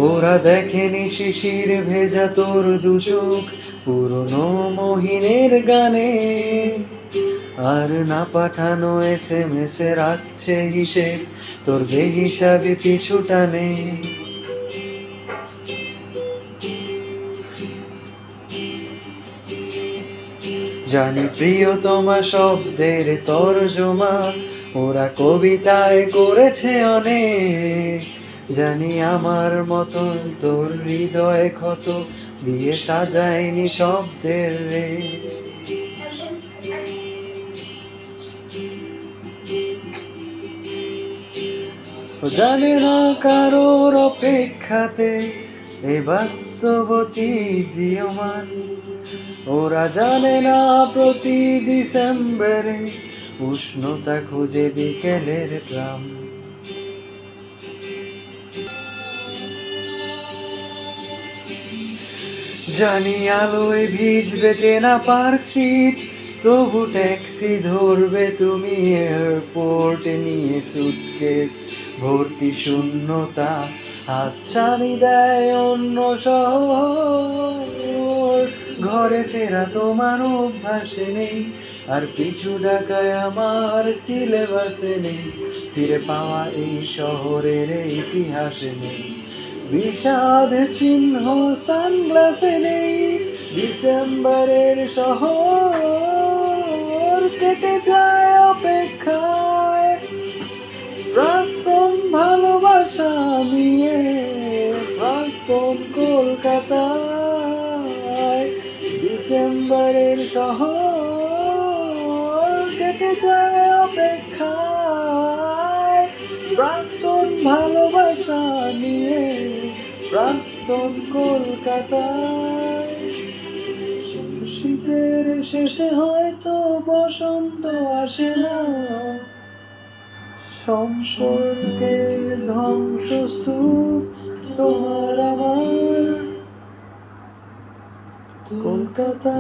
ওরা দেখেনি শিশির ভেজা তোর দু চোখ পুরনো মহিনের গানে, আর না পাঠানো SMS এ রাখছে হিসেব তোর বেহিসাবি পিছু টানে। জানি প্রিয়তমা শব্দের তর্জমা ওরা কবিতায় করেছে অনেক, জানি আমার মতন তোর হৃদয় ক্ষত দিয়ে সাজায়নি শব্দের রে। জানে না কারোর অপেক্ষাতে এই বাস্তবতী দীয়মান, ওরা জানে না প্রতি ডিসেম্বরে উষ্ণতা খুঁজে বিকেলের ট্রাম। জানি আলোয় ভিজবে চেনা পার্ক সিট, তবু ট্যাক্সি ধরবে তুমি এয়ারপোর্ট নিয়ে সুটকেস ভর্তি শূন্যতা, হাতছানি দেয় অন্য শহর। ঘরে ফেরা তোমার অভ্যাসে নেই, আর পিছু ডাকায় আমার সিলেবাসে নেই, ফিরে পাওয়া এই শহরের ইতিহাসে নেই, বিষাদ চিহ্ন সানগ্লাসে নেই। ডিসেম্বরের শহর কেটে যায় অপেক্ষায়, প্রাক্তন ভালোবাসা নিয়ে প্রাক্তন কলকাতায়। ডিসেম্বরের শহর কেটে যায় অপেক্ষায়, প্রাক্তন ভালোবাসা নিয়ে প্রাক্তন কলকাতায়। শীতের শেষে হয়তো বসন্ত আসে না, সম্পর্কের ধ্বংসস্তূপ তোমার আমার কলকাতা।